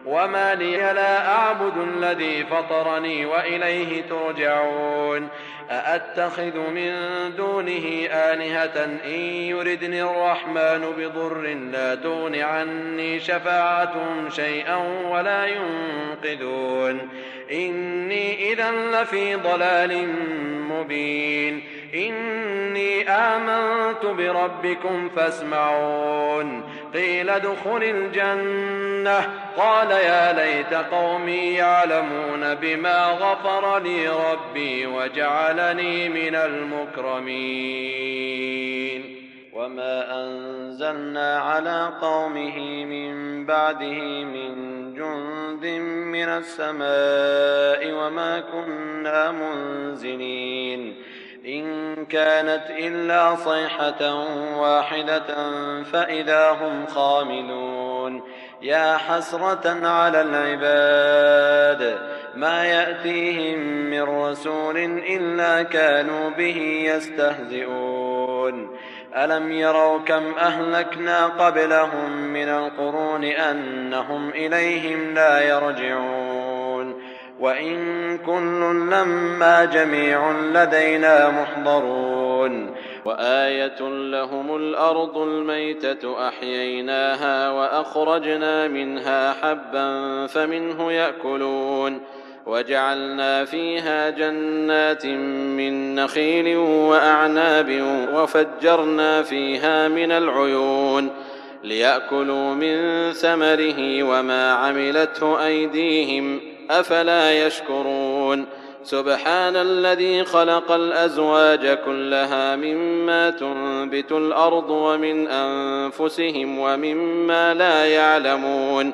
وما لي لا أعبد الذي فطرني وإليه ترجعون أأتخذ من دونه آلهة إن يردني الرحمن بضر لا تغن عني شفاعتهم شيئا ولا ينقذون إني إذا لفي ضلال مبين إني آمنت بربكم فاسمعون قيل ادخل الجنة قال يا ليت قومي يعلمون بما غفر لي ربي وجعلني من المكرمين وما أنزلنا على قومه من بعده من جند من السماء وما كنا منزلين إن كانت إلا صيحة واحدة فإذا هم خامدون يا حسرة على العباد ما يأتيهم من رسول إلا كانوا به يستهزئون ألم يروا كم أهلكنا قبلهم من القرون أنهم إليهم لا يرجعون وإن كل لما جميع لدينا محضرون وآية لهم الأرض الميتة أحييناها وأخرجنا منها حبا فمنه يأكلون وجعلنا فيها جنات من نخيل وأعناب وفجرنا فيها من العيون ليأكلوا من ثمره وما عملته أيديهم أفلا يشكرون سبحان الذي خلق الأزواج كلها مما تنبت الأرض ومن أنفسهم ومما لا يعلمون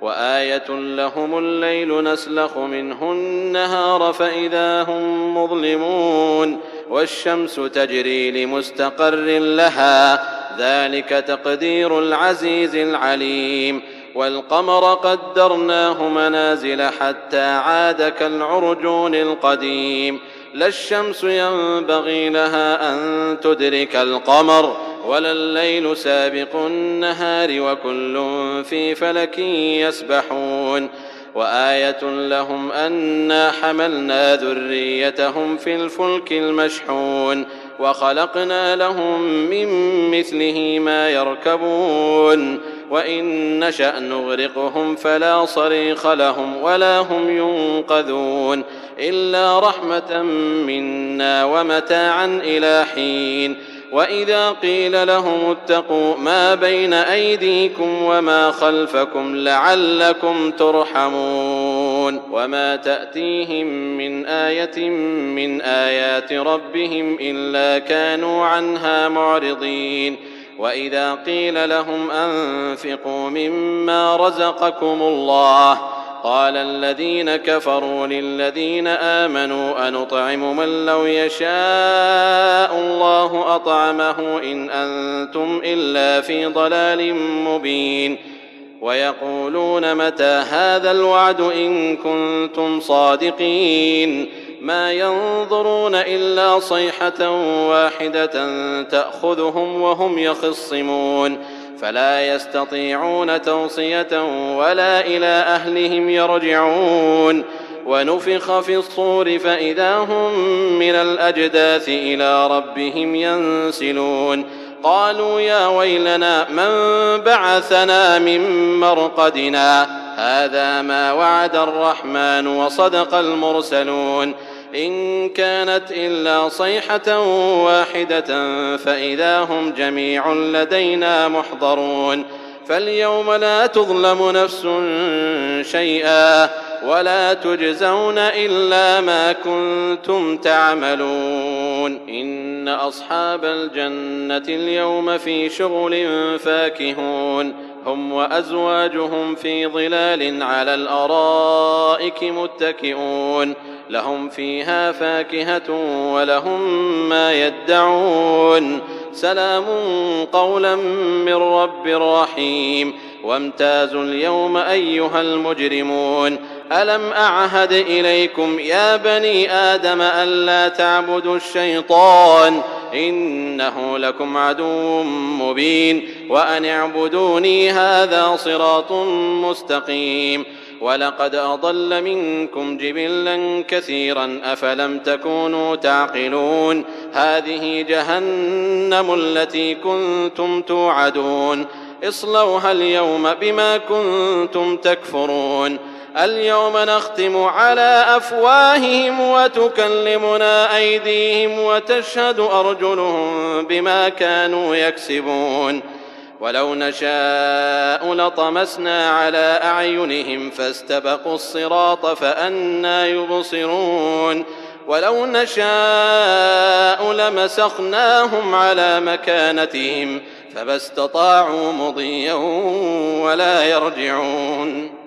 وآية لهم الليل نسلخ منه النهار فإذا هم مظلمون والشمس تجري لمستقر لها ذلك تقدير العزيز العليم والقمر قدرناه منازل حتى عاد كالعرجون القديم لا الشمس ينبغي لها أن تدرك القمر ولا الليل سابق النهار وكل في فلك يسبحون وآية لهم أنا حملنا ذريتهم في الفلك المشحون وخلقنا لهم من مثله ما يركبون وإن نشأ نغرقهم فلا صريخ لهم ولا هم ينقذون إلا رحمة منا ومتاعا إلى حين وإذا قيل لهم اتقوا ما بين أيديكم وما خلفكم لعلكم ترحمون وما تأتيهم من آية من آيات ربهم إلا كانوا عنها معرضين وإذا قيل لهم أنفقوا مما رزقكم الله قال الذين كفروا للذين آمنوا أنطعم من لو يشاء الله أطعمه إن أنتم إلا في ضلال مبين ويقولون متى هذا الوعد إن كنتم صادقين ما ينظرون إلا صيحة واحدة تأخذهم وهم يخصمون فلا يستطيعون توصية ولا إلى أهلهم يرجعون ونفخ في الصور فإذا هم من الأجداث إلى ربهم ينسلون قالوا يا ويلنا من بعثنا من مرقدنا هذا ما وعد الرحمن وصدق المرسلون إن كانت إلا صيحة واحدة فإذا هم جميع لدينا محضرون فاليوم لا تظلم نفس شيئا ولا تجزون إلا ما كنتم تعملون إن أصحاب الجنة اليوم في شغل فاكهون هم وأزواجهم في ظلال على الأرائك متكئون لهم فيها فاكهة ولهم ما يدعون سلام قولا من رب رحيم وامتازوا اليوم أيها المجرمون ألم أعهد إليكم يا بني آدم ألا تعبدوا الشيطان إنه لكم عدو مبين وأن اعبدوني هذا صراط مستقيم ولقد أضل منكم جبلا كثيرا أفلم تكونوا تعقلون هذه جهنم التي كنتم توعدون اصلوها اليوم بما كنتم تكفرون اليوم نختم على أفواههم وتكلمنا أيديهم وتشهد أرجلهم بما كانوا يكسبون ولو نشاء لطمسنا على أعينهم فاستبقوا الصراط فأنى يبصرون ولو نشاء لمسخناهم على مكانتهم فما استطاعوا مضيا ولا يرجعون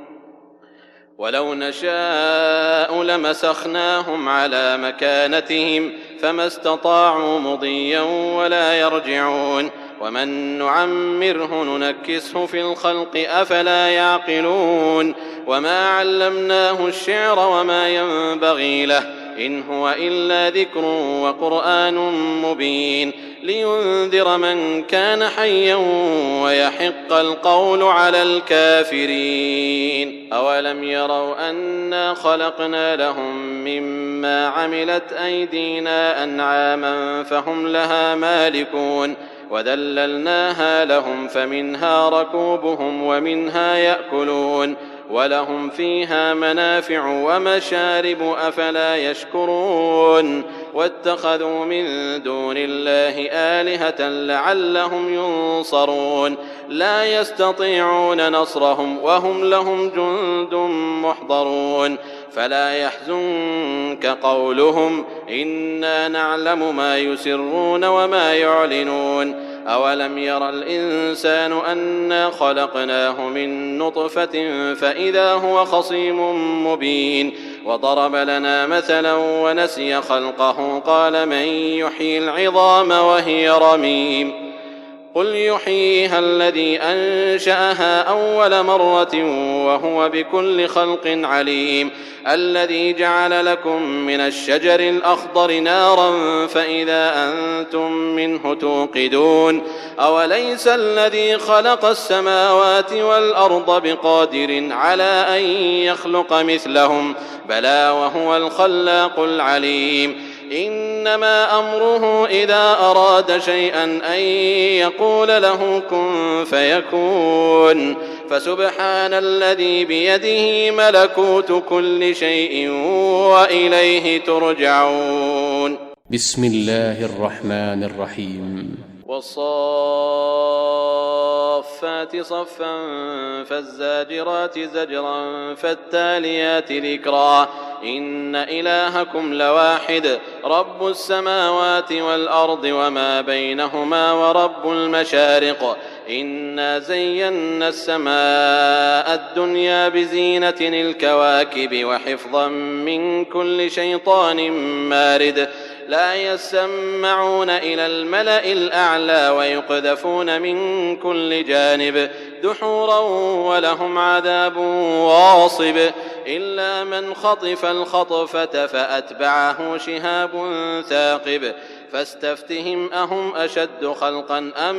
ولو نشاء لمسخناهم على مكانتهم فما استطاعوا مضيا ولا يرجعون ومن نعمره ننكسه في الخلق أفلا يعقلون وما علمناه الشعر وما ينبغي له إن هو إلا ذكر وقرآن مبين لينذر من كان حيا ويحق القول على الكافرين أولم يروا أنا خلقنا لهم مما عملت أيدينا أنعاما فهم لها مالكون وذللناها لهم فمنها ركوبهم ومنها يأكلون ولهم فيها منافع ومشارب أفلا يشكرون واتخذوا من دون الله آلهة لعلهم ينصرون لا يستطيعون نصرهم وهم لهم جند محضرون فلا يحزنك قولهم إنا نعلم ما يسرون وما يعلنون أولم ير الإنسان أنا خلقناه من نطفة فإذا هو خصيم مبين وضرب لنا مثلا ونسي خلقه قال من يحيي العظام وهي رميم قل يحييها الذي أنشأها أول مرة وهو بكل خلق عليم الذي جعل لكم من الشجر الأخضر نارا فإذا أنتم منه توقدون أوليس الذي خلق السماوات والأرض بقادر على أن يخلق مثلهم بلى وهو الخلاق العليم إنما أمره إذا أراد شيئا أن يقول له كن فيكون فسبحان الذي بيده ملكوت كل شيء وإليه ترجعون بسم الله الرحمن الرحيم والصافات صفا فالزاجرات زجرا فالتاليات ذكرا إن إلهكم لواحد رب السماوات والأرض وما بينهما ورب المشارق إنا زينا السماء الدنيا بزينة الكواكب وحفظا من كل شيطان مارد لا يسمعون إلى الملأ الأعلى ويقذفون من كل جانب دحورا ولهم عذاب واصب إلا من خطف الخطفة فأتبعه شهاب ثاقب فاستفتهم أهم أشد خلقا أم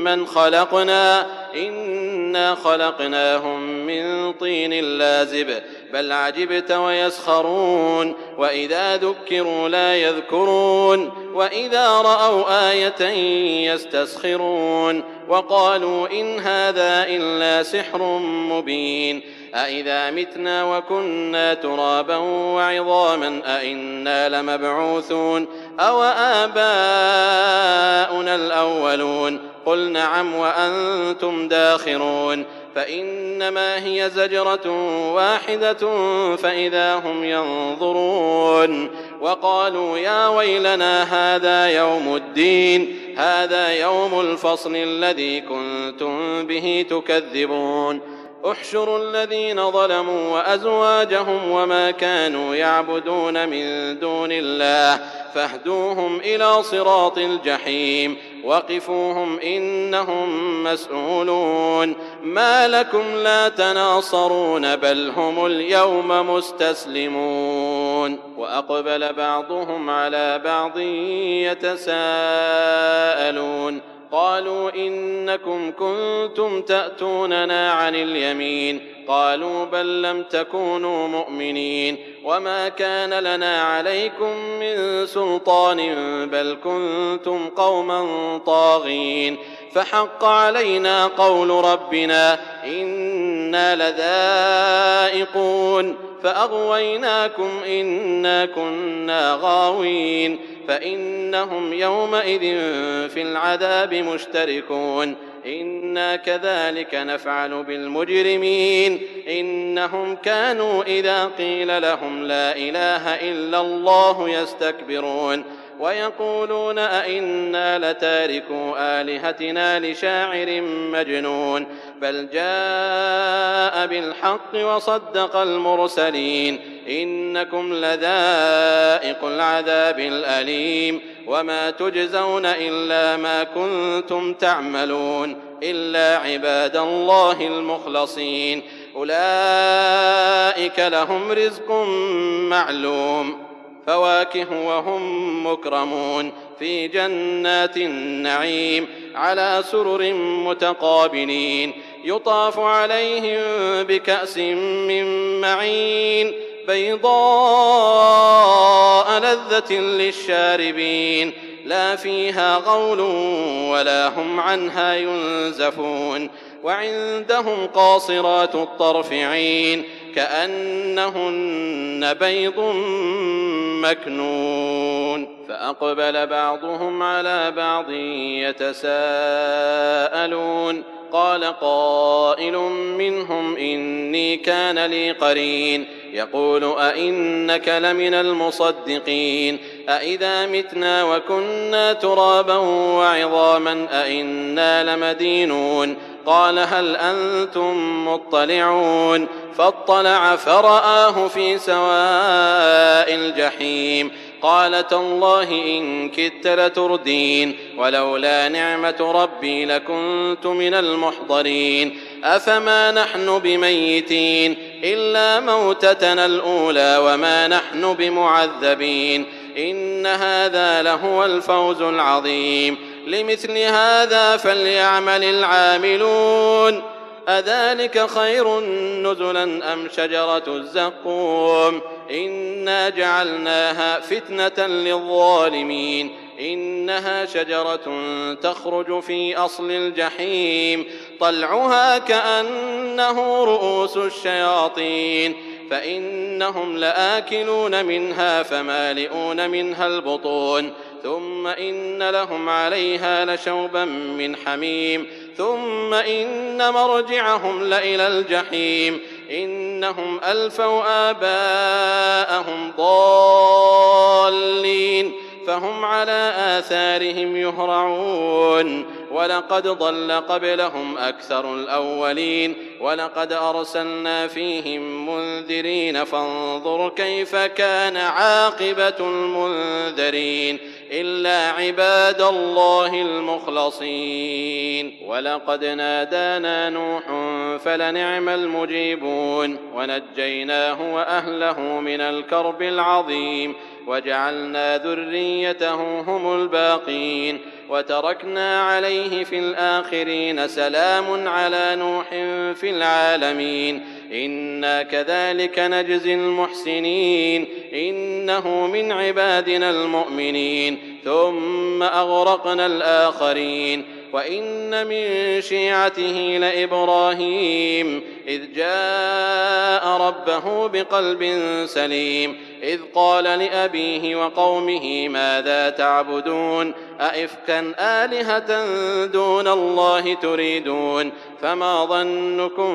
من خلقنا إنا خلقناهم من طين لازب بل عجبت ويسخرون وإذا ذكروا لا يذكرون وإذا رأوا آية يستسخرون وقالوا إن هذا إلا سحر مبين أإذا متنا وكنا ترابا وعظاما أإنا لمبعوثون أو آباؤنا الأولون قل نعم وأنتم داخرون فإنما هي زجرة واحدة فإذا هم ينظرون وقالوا يا ويلنا هذا يوم الدين هذا يوم الفصل الذي كنتم به تكذبون احشروا الذين ظلموا وأزواجهم وما كانوا يعبدون من دون الله فاهدوهم إلى صراط الجحيم وقفوهم إنهم مسؤولون ما لكم لا تناصرون بل هم اليوم مستسلمون وأقبل بعضهم على بعض يتساءلون قالوا إنكم كنتم تأتوننا عن اليمين قالوا بل لم تكونوا مؤمنين وما كان لنا عليكم من سلطان بل كنتم قوما طاغين فحق علينا قول ربنا إنا لذائقون فأغويناكم إنا كنا غاوين فإنهم يومئذ في العذاب مشتركون إنا كذلك نفعل بالمجرمين إنهم كانوا إذا قيل لهم لا إله إلا الله يستكبرون ويقولون أئنا لتاركو آلهتنا لشاعر مجنون بل جاء بالحق وصدق المرسلين إنكم لذائق العذاب الأليم وما تجزون إلا ما كنتم تعملون إلا عباد الله المخلصين أولئك لهم رزق معلوم فواكه وهم مكرمون في جنات النعيم على سرر متقابلين يطاف عليهم بكأس من معين بيضاء لذة للشاربين لا فيها غول ولا هم عنها ينزفون وعندهم قاصرات الطرف عين كأنهن بيض مكنون فأقبل بعضهم على بعض يتساءلون قال قائل منهم إني كان لي قرين يقول أئنك لمن المصدقين أئذا متنا وكنا ترابا وعظاما أئنا لمدينون قال هل أنتم مطلعون فاطلع فرآه في سواء الجحيم قال تالله إن كدت لتردين ولولا نعمة ربي لكنت من المحضرين أفما نحن بميتين إلا موتتنا الأولى وما نحن بمعذبين إن هذا لهو الفوز العظيم لمثل هذا فليعمل العاملون أذلك خير نزلا أم شجرة الزقوم إنا جعلناها فتنة للظالمين إنها شجرة تخرج في أصل الجحيم طلعها كأنه رؤوس الشياطين فإنهم لآكلون منها فمالئون منها البطون ثم إن لهم عليها لشوبا من حميم ثم إن مرجعهم لإلى الجحيم إنهم ألفوا آباءهم ضالين فهم على آثارهم يهرعون ولقد ضل قبلهم أكثر الأولين ولقد أرسلنا فيهم منذرين فانظر كيف كان عاقبة المنذرين إلا عباد الله المخلصين ولقد نادانا نوح فلنعم المجيبون ونجيناه وأهله من الكرب العظيم وجعلنا ذريته هم الباقين وتركنا عليه في الآخرين سلام على نوح في العالمين إنا كذلك نجزي المحسنين إنه من عبادنا المؤمنين ثم أغرقنا الآخرين وإن من شيعته لإبراهيم إذ جاء ربه بقلب سليم إذ قال لأبيه وقومه ماذا تعبدون أئفكا آلهة دون الله تريدون فما ظنكم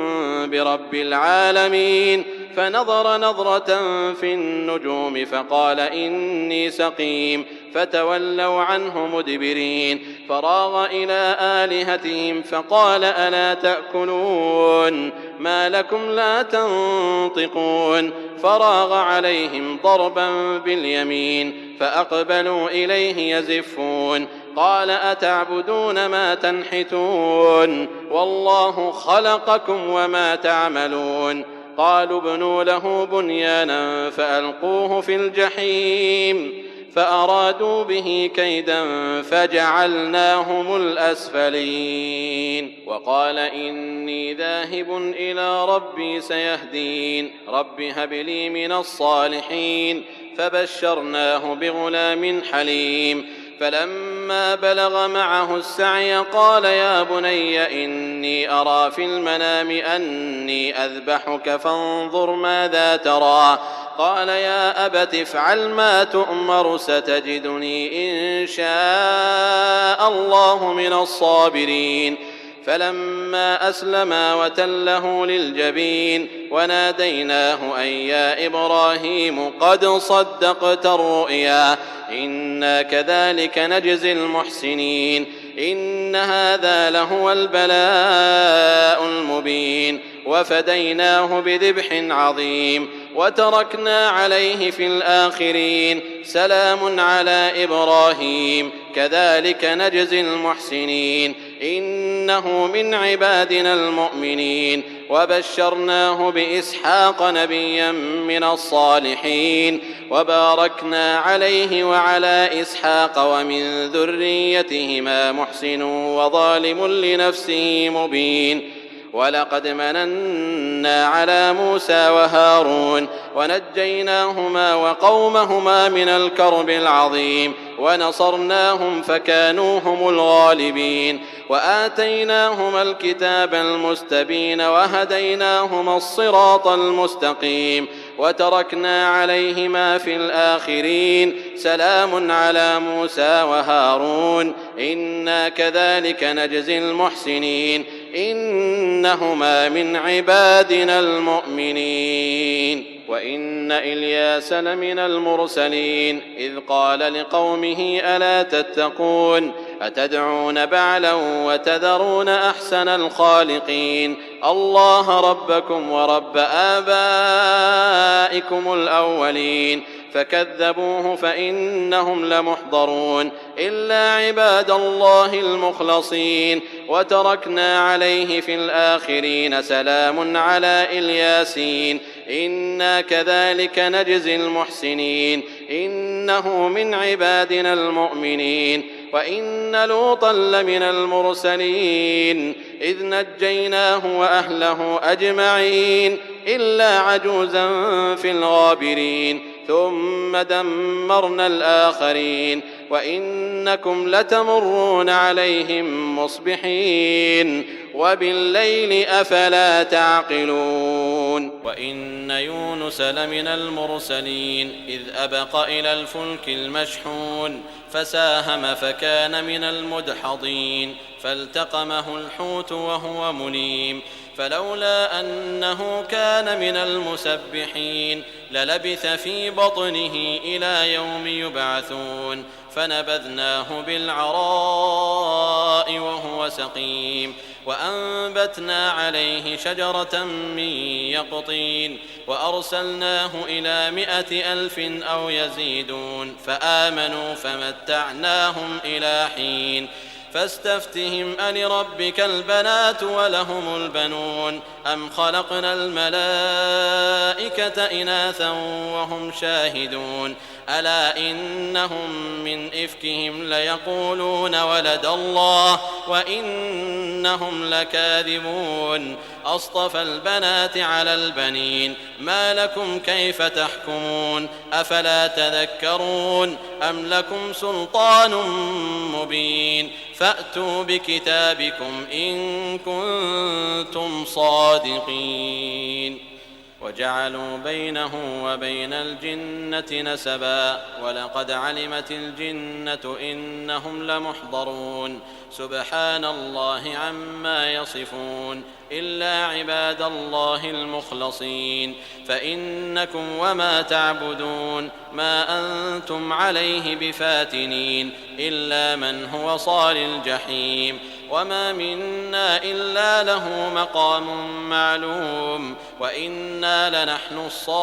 برب العالمين فنظر نظرة في النجوم فقال إني سقيم فتولوا عنه مدبرين فراغ إلى آلهتهم فقال ألا تأكلون ما لكم لا تنطقون فراغ عليهم ضربا باليمين فأقبلوا إليه يزفون قال أتعبدون ما تنحتون والله خلقكم وما تعملون قالوا ابنوا له بنيانا فألقوه في الجحيم فأرادوا به كيدا فجعلناهم الأسفلين وقال إني ذاهب إلى ربي سيهدين رب هب لي من الصالحين فبشرناه بغلام حليم فلما بلغ معه السعي قال يا بني إني أرى في المنام أني أذبحك فانظر ماذا ترى قال يا أبت افعل ما تؤمر ستجدني إن شاء الله من الصابرين فلما أسلما وتله للجبين وناديناه أن يا إبراهيم قد صدقت الرؤيا إنا كذلك نجزي المحسنين إن هذا لهو البلاء المبين وفديناه بذبح عظيم وتركنا عليه في الآخرين سلام على إبراهيم كذلك نجزي المحسنين إنه من عبادنا المؤمنين وبشرناه بإسحاق نبيا من الصالحين وباركنا عليه وعلى إسحاق ومن ذريتهما محسن وظالم لنفسه مبين ولقد مننا على موسى وهارون ونجيناهما وقومهما من الكرب العظيم ونصرناهم فكانوا هم الغالبين وآتيناهما الكتاب المستبين وهديناهما الصراط المستقيم وتركنا عليهما في الآخرين سلام على موسى وهارون إنا كذلك نجزي المحسنين إنهما من عبادنا المؤمنين وإن إلياس لمن المرسلين إذ قال لقومه ألا تتقون أتدعون بعلا وتذرون أحسن الخالقين الله ربكم ورب آبائكم الأولين فكذبوه فإنهم لمحضرون إلا عباد الله المخلصين وتركنا عليه في الآخرين سلام على الياسين إنا كذلك نجزي المحسنين إنه من عبادنا المؤمنين وإن لوطا لمن المرسلين إذ نجيناه وأهله أجمعين إلا عجوزا في الغابرين ثم دمرنا الآخرين وإنكم لتمرون عليهم مصبحين وبالليل أفلا تعقلون وإن يونس لمن المرسلين إذ أبق إلى الفلك المشحون فساهم فكان من المدحضين فالتقمه الحوت وهو مليم فلولا أنه كان من المسبحين للبث في بطنه إلى يوم يبعثون فنبذناه بالعراء وهو سقيم وأنبتنا عليه شجرة من يقطين وأرسلناه إلى 100,000 أو يزيدون فآمنوا فمتعناهم إلى حين فاستفتهم ألربك البنات ولهم البنون أم خلقنا الملائكة إناثا وهم شاهدون ألا إنهم من إفكهم ليقولون ولد الله وإنهم لكاذبون أصطفى البنات على البنين ما لكم كيف تحكمون أفلا تذكرون أم لكم سلطان مبين فأتوا بكتابكم إن كنتم صادقين وجعلوا بينه وبين الجنة نسبا ولقد علمت الجنة إنهم لمحضرون سبحان الله عما يصفون إلا عباد الله المخلصين فإنكم وما تعبدون ما أنتم عليه بفاتنين إلا من هو صال الجحيم وما منا إلا له مقام معلوم وإنا لنحن الصافون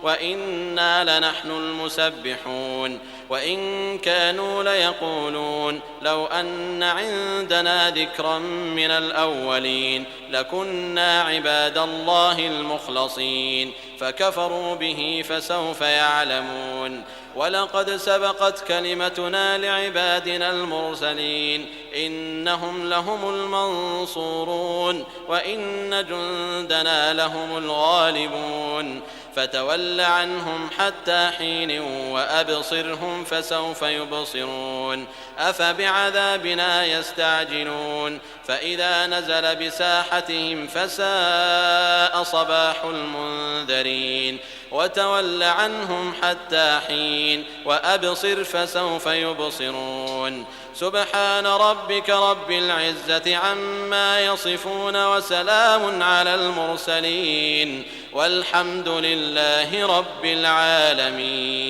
وإنا لنحن المسبحون وإن كانوا ليقولون لو أن عندنا ذكرا من الأولين لكنا عباد الله المخلصين فكفروا به فسوف يعلمون ولقد سبقت كلمتنا لعبادنا المرسلين إنهم لهم المنصورون وإن جندنا لهم الغالبون فتول عنهم حتى حين وأبصرهم فسوف يبصرون أفبعذابنا يستعجلون فإذا نزل بساحتهم فساء صباح المنذرين وتول عنهم حتى حين وأبصر فسوف يبصرون سبحان ربك رب العزة عما يصفون وسلام على المرسلين والحمد لله رب العالمين.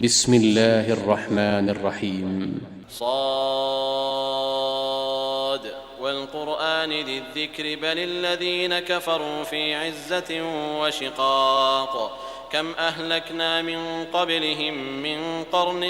بسم الله الرحمن الرحيم. صاد والقرآن ذي الذكر بل الذين كفروا في عزة وشقاق كم أهلكنا من قبلهم من قرن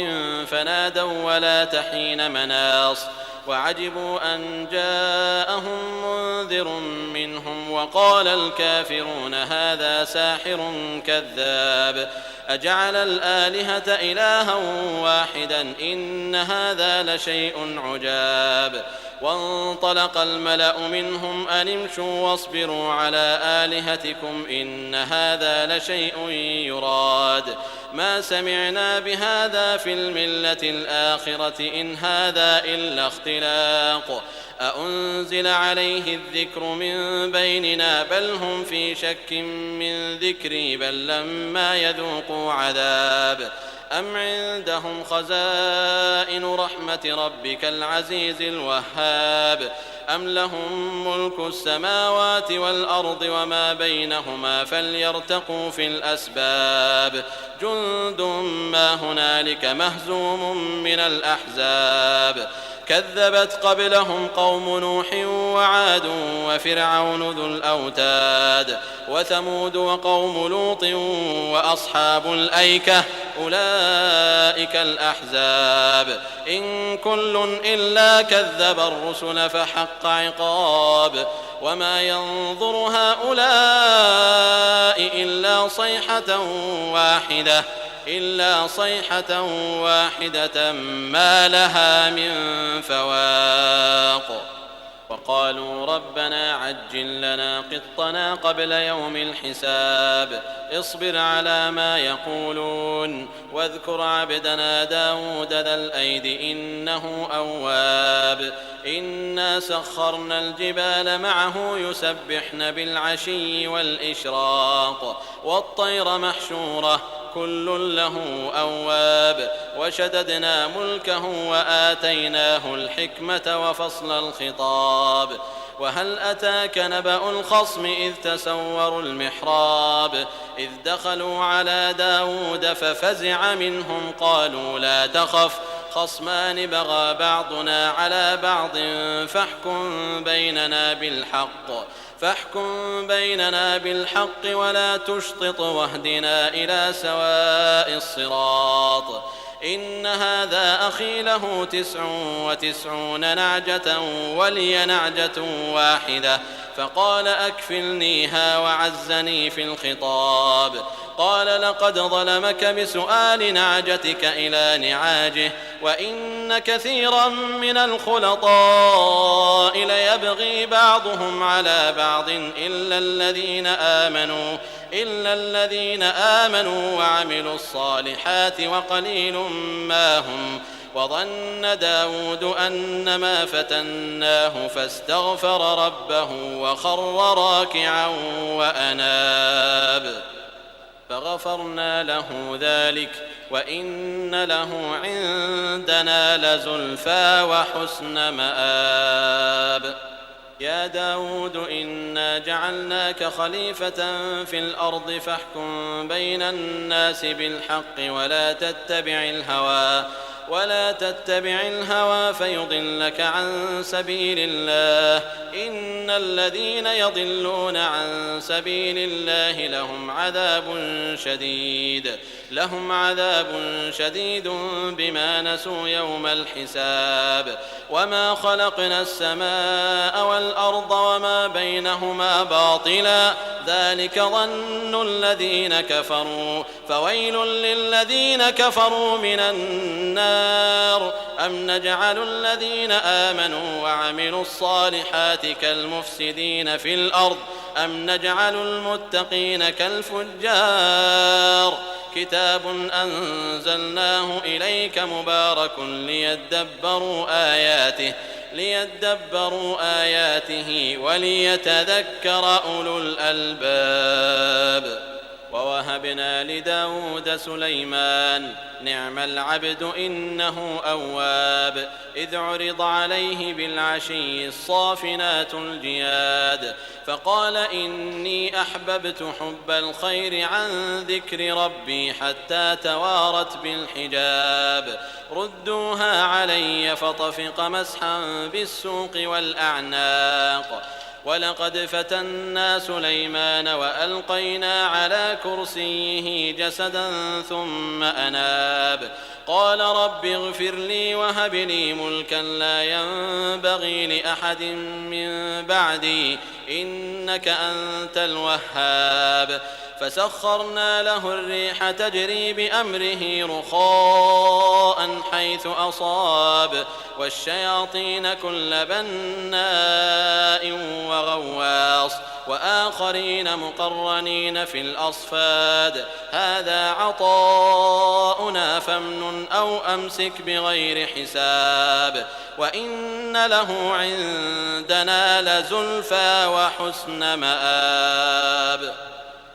فنادوا ولا تحين مناص وعجبوا أن جاءهم منذر منهم وقال الكافرون هذا ساحر كذاب أجعل الآلهة إلها واحدا إن هذا لشيء عجاب وانطلق الملأ منهم أن امشوا واصبروا على آلهتكم إن هذا لشيء يراد ما سمعنا بهذا في الملة الآخرة إن هذا إلا اختلاق أأنزل عليه الذكر من بيننا بل هم في شك من ذكري بل لما يذوقوا عذاب أم عندهم خزائن رحمة ربك العزيز الوهاب أم لهم ملك السماوات والأرض وما بينهما فليرتقوا في الأسباب جند ما هنالك مهزوم من الأحزاب كذبت قبلهم قوم نوح وعاد وفرعون ذو الأوتاد وثمود وقوم لوط وأصحاب الأيكة أولئك الأحزاب إن كل إلا كذب الرسل فحق عقاب وما ينظر هؤلاء إلا صيحة واحدة ما لها من فواق وقالوا ربنا عجل لنا قطنا قبل يوم الحساب اصبر على ما يقولون واذكر عبدنا داود ذا الأيد إنه أواب إنا سخرنا الجبال معه يسبحن بالعشي والإشراق والطير محشورة كل له أواب وشددنا ملكه وآتيناه الحكمة وفصل الخطاب وهل أتاك نبأ الخصم إذ تسوروا المحراب إذ دخلوا على داود ففزع منهم قالوا لا تخف خصمان بغى بعضنا على بعض فاحكم بيننا بالحق ولا تشطط واهدنا إلى سواء الصراط إن هذا أخي له 99 نعجة ولي نعجة واحدة فقال أكفلنيها وعزني في الخطاب قال لقد ظلمك بسؤال نعجتك إلى نعاجه وإن كثيرا من الخلطاء ليبغي بعضهم على بعض إلا الذين آمنوا وعملوا الصالحات وقليل ما هم وظن داود أنما فتناه فاستغفر ربه وخر راكعا وأناب فغفرنا له ذلك وإن له عندنا لزلفى وحسن مآب يا داود إنا جعلناك خليفة في الأرض فاحكم بين الناس بالحق ولا تتبع الهوى فيضلك عن سبيل الله إن الذين يضلون عن سبيل الله لهم عذاب شديد بما نسوا يوم الحساب وما خلقنا السماء والأرض وما بينهما باطلا ذلك ظن الذين كفروا فويل للذين كفروا من النار أم نجعل الذين آمنوا وعملوا الصالحات كالمفسدين في الأرض أم نجعل المتقين كالفجار كتاب أنزلناه إليك مبارك ليدبروا آياته وليتذكر أولو الألباب ووهبنا لداود سليمان نعم العبد إنه أواب إذ عرض عليه بالعشي الصافنات الجياد فقال إني أحببت حب الخير عن ذكر ربي حتى توارت بالحجاب ردوها علي فطفق مسحا بالسوق والأعناق ولقد فتنا سليمان وألقينا على كرسيه جسدا ثم أناب قال رب اغفر لي وهب لي ملكا لا ينبغي لأحد من بعدي إنك أنت الوهاب فسخرنا له الريح تجري بأمره رخاء حيث أصاب والشياطين كل بناء وغواص وآخرين مقرنين في الأصفاد هذا عطاؤنا فامنن أو أمسك بغير حساب وإن له عندنا لزلفى وحسن مآب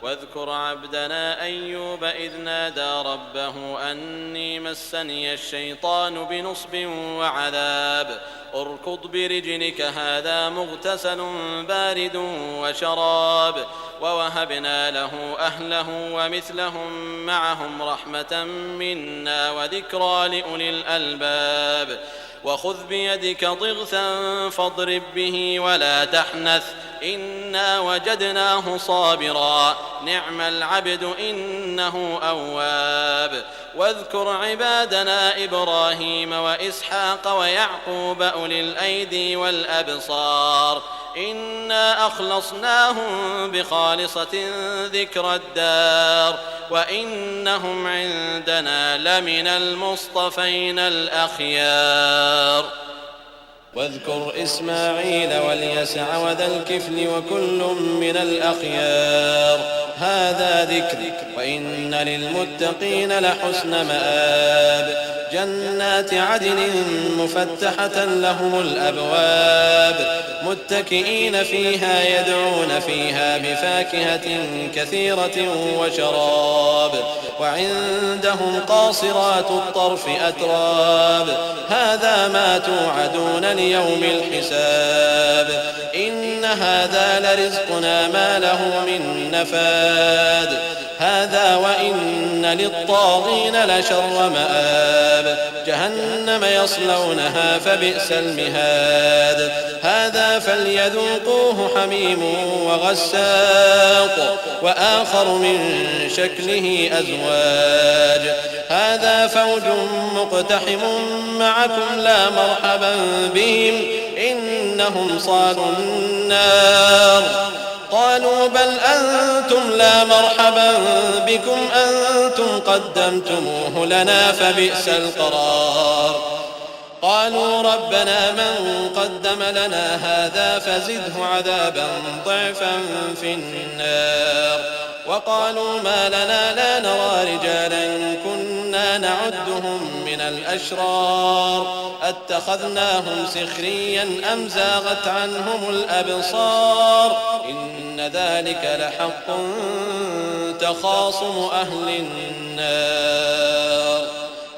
واذكر عبدنا أيوب إذ نادى ربه أني مسني الشيطان بنصب وعذاب اركض برجلك هذا مغتسل بارد وشراب ووهبنا له أهله ومثلهم معهم رحمة منا وذكرى لأولي الألباب وخذ بيدك ضغثا فاضرب به ولا تحنث إنا وجدناه صابرا نعم العبد إنه أواب واذكر عبادنا إبراهيم وإسحاق ويعقوب أولي الأيدي والأبصار إنا أخلصناهم بخالصة ذكر الدار وإنهم عندنا لمن المصطفين الأخيار واذكر إسماعيل واليسع وذا الكفل وكل من الأخيار هذا ذكر وإن للمتقين لحسن مآب جنات عدن مفتحة لهم الأبواب متكئين فيها يدعون فيها بفاكهة كثيرة وشراب وعندهم قاصرات الطرف أتراب هذا ما توعدون ليوم الحساب إن هذا لرزقنا ما له من نفاد هذا وإن للطاغين لشر مآب جهنم يصلونها فبئس المهاد هذا فليذوقوه حميم وغساق وآخر من شكله أزواج هذا فوج مقتحم معكم لا مرحبا بهم إنهم صالوا النار قالوا بل أنتم لا مرحبا بكم أنتم قدمتموه لنا فبئس القرار قالوا ربنا من قدم لنا هذا فزده عذابا ضعفا في النار وقالوا ما لنا لا نرى رجالا كنا نعدهم من الأشرار أتخذناهم سخريا أم زاغت عنهم الأبصار إن ذلك لحق تخاصم أهل النار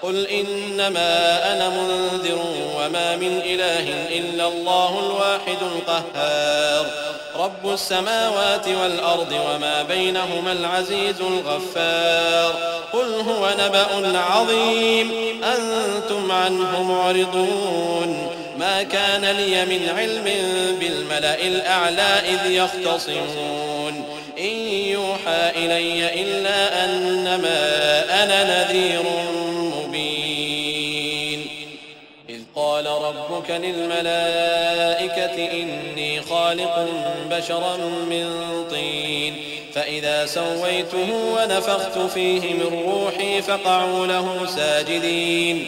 قل إنما أنا منذر وما من إله إلا الله الواحد القهار رب السماوات والأرض وما بينهما العزيز الغفار قل هو نبأ عظيم أنتم عنه معرضون ما كان لي من علم بالملأ الأعلى إذ يختصمون إن يوحى إلي إلا أنما أنا نذير مبين إذ قال ربك للملائكة إني خالق بشرا من طين فإذا سويته ونفخت فيه من روحي فقعوا له ساجدين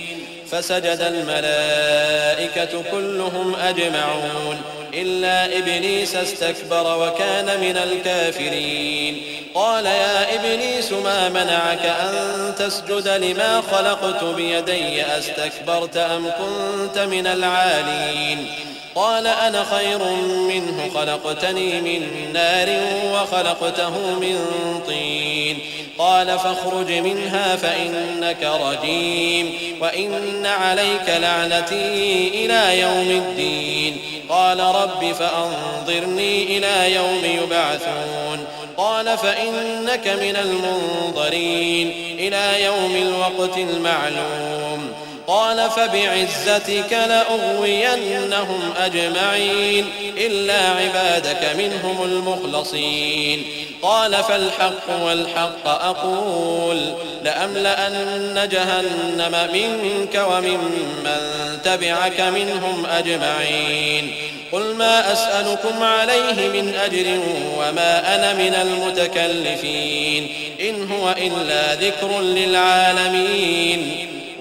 فسجد الملائكة كلهم أجمعون إلا إبليس استكبر وكان من الكافرين قال يا إبليس ما منعك أن تسجد لما خلقت بيدي أستكبرت أم كنت من العالين قال أنا خير منه خلقتني من نار وخلقته من طين قال فاخرج منها فإنك رجيم وإن عليك لعنتي إلى يوم الدين قال رب فأنظرني إلى يوم يبعثون قال فإنك من المنظرين إلى يوم الوقت المعلوم قال فبعزتك لأغوينهم أجمعين إلا عبادك منهم المخلصين قال فالحق والحق أقول لأملأن جهنم منك وممن تبعك منهم أجمعين قل ما أسألكم عليه من أجر وما أنا من المتكلفين إن هو إلا ذكر للعالمين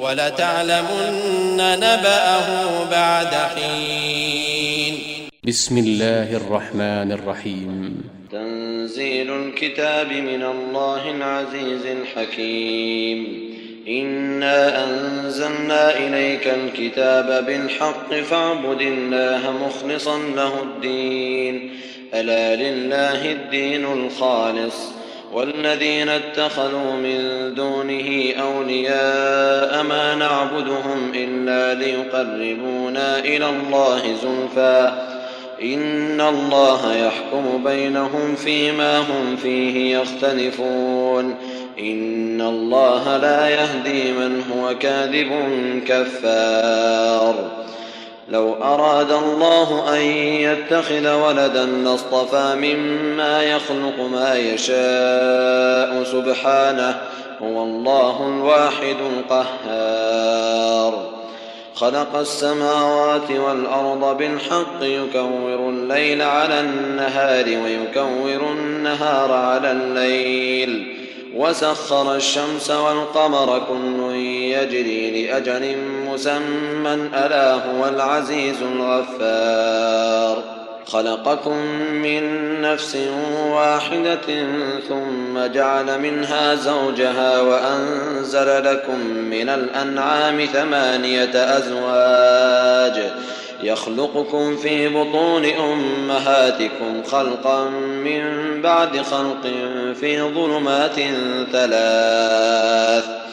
ولتعلمن نبأه بعد حين بسم الله الرحمن الرحيم تنزيل الكتاب من الله العزيز الحكيم إنا أنزلنا إليك الكتاب بالحق فاعبد الله مخلصا له الدين ألا لله الدين الخالص والذين اتخذوا من دونه أولياء ما نعبدهم إلا ليقربونا إلى الله زلفى إن الله يحكم بينهم فيما هم فيه يختلفون إن الله لا يهدي من هو كاذب كفار لو أراد الله أن يتخذ ولدا لاصطفى مما يخلق ما يشاء سبحانه هو الله الواحد القهار خلق السماوات والأرض بالحق يكور الليل على النهار ويكور النهار على الليل وسخر الشمس والقمر كل يجري لأجل مسمى ألا هو العزيز الغفار خلقكم من نفس واحدة ثم جعل منها زوجها وأنزل لكم من الأنعام 8 أزواج يخلقكم في بطون أمهاتكم خلقا من بعد خلق في ظلمات 3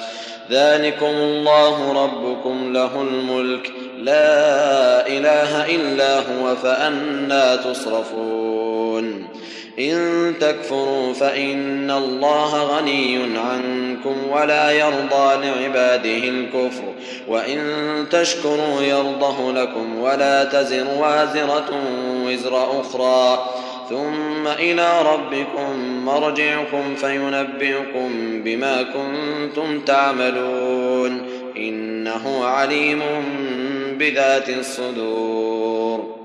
ذلكم الله ربكم له الملك لا إله إلا هو فأنى تصرفون إن تكفروا فإن الله غني عنكم ولا يرضى لعباده الكفر وإن تشكروا يرضه لكم ولا تزر وازرة وزر أخرى ثم إلى ربكم مرجعكم فينبئكم بما كنتم تعملون إنه عليم بذات الصدور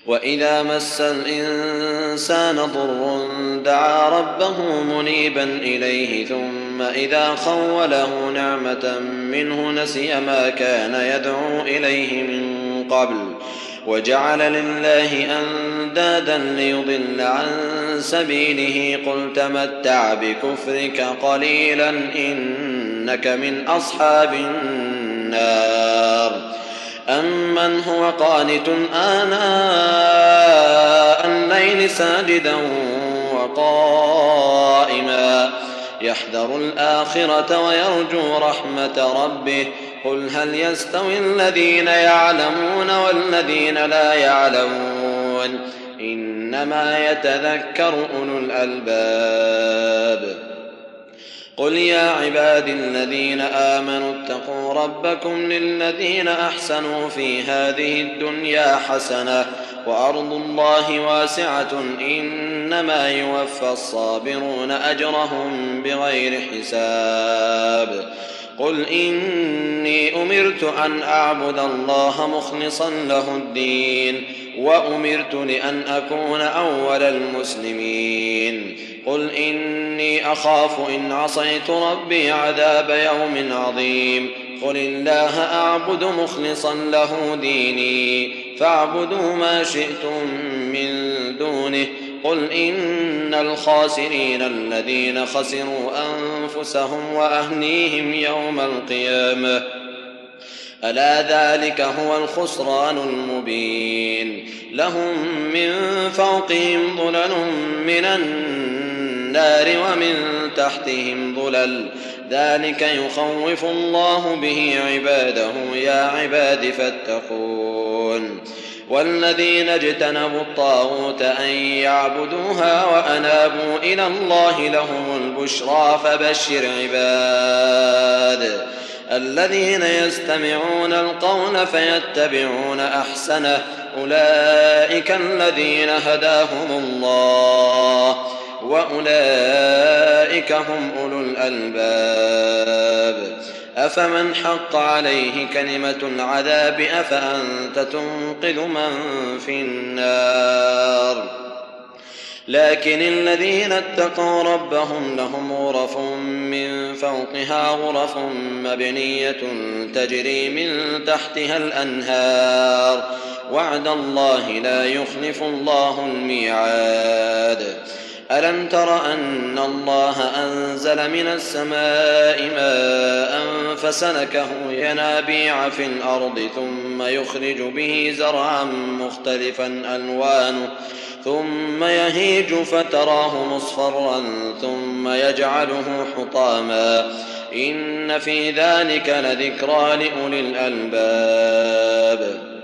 وإذا مس الإنسان ضر دعا ربه منيبا إليه ثم إذا خوله نعمة منه نسي ما كان يدعو إليه من قبل وجعل لله أندادا ليضل عن سبيله قل تمتع بكفرك قليلا إنك من أصحاب النار أمن هو قانت آناء الليل ساجدا وقائما يحذر الآخرة ويرجو رحمة ربه قل هل يستوي الذين يعلمون والذين لا يعلمون إنما يتذكر أولو الألباب. قل يا عبادي الذين آمنوا اتقوا ربكم للذين أحسنوا في هذه الدنيا حسنة وأرض الله واسعة إنما يوفى الصابرون أجرهم بغير حساب. قل إني أمرت أن أعبد الله مخلصا له الدين وأمرت لأن أكون أول المسلمين. قل إني أخاف إن عصيت ربي عذاب يوم عظيم. قل الله أعبد مخلصا له ديني فاعبدوا ما شئتم من دونه. قل إن الخاسرين الذين خسروا أنفسهم وأهليهم يوم القيامة ألا ذلك هو الخسران المبين. لهم من فوقهم ظلل من النار ومن تحتهم ظلل ذلك يخوف الله به عباده يا عباد فاتقون. والذين اجتنبوا الطاغوت أن يعبدوها وأنابوا إلى الله لهم البشرى فبشر عباد الذين يستمعون القول فيتبعون أحسنه أولئك الذين هداهم الله وأولئك هم أولو الألباب. أفمن حق عليه كلمة العذاب أفأنت تنقذ من في النار. لكن الذين اتقوا ربهم لهم غرف من فوقها غرف مبنية تجري من تحتها الأنهار وعد الله لا يخلف الله الميعاد. ألم تر أن الله أنزل من السماء ماء فسلكه ينابيع في الأرض ثم يخرج به زرعا مختلفا ألوانه ثم يهيج فتراه مصفرا ثم يجعله حطاما إن في ذلك لذكرى لأولي الألباب.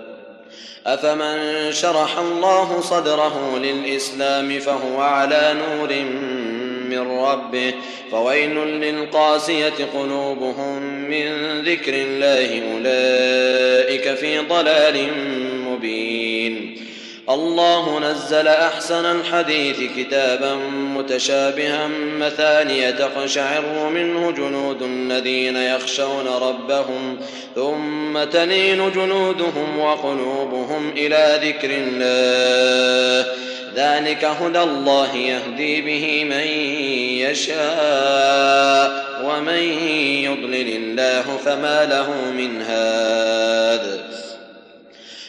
أفمن شرح الله صدره للإسلام فهو على نور من ربه فويل للقاسية قلوبهم من ذكر الله أولئك في ضلال مبين. الله نزل أحسن الحديث كتابا متشابها مثانية تقشعر منه جلود الذين يخشون ربهم ثم تلين جلودهم وقلوبهم إلى ذكر الله ذلك هدى الله يهدي به من يشاء ومن يضلل الله فما له من هاد.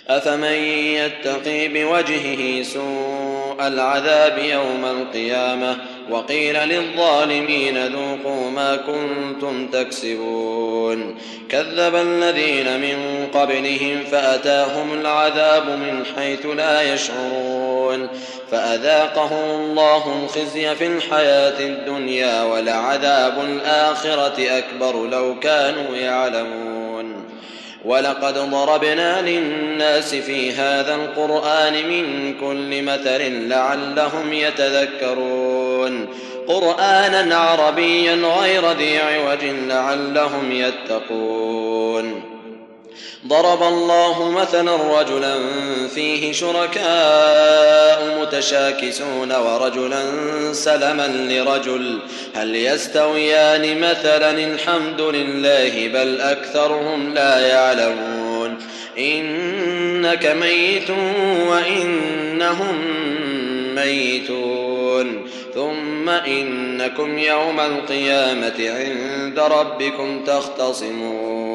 أفمن يتقي بوجهه سوء العذاب يوم القيامة وقيل للظالمين ذوقوا ما كنتم تكسبون. كذب الذين من قبلهم فأتاهم العذاب من حيث لا يشعرون فأذاقهم الله الخزي في الحياة الدنيا ولعذاب الآخرة أكبر لو كانوا يعلمون. ولقد ضربنا للناس في هذا القرآن من كل مثل لعلهم يتذكرون قرآنا عربيا غير ذي عوج لعلهم يتقون. ضرب الله مثلا رجلا فيه شركاء متشاكسون ورجلا سلما لرجل هل يستويان مثلا الحمد لله بل أكثرهم لا يعلمون. إنك ميت وإنهم ميتون ثم إنكم يوم القيامة عند ربكم تختصمون.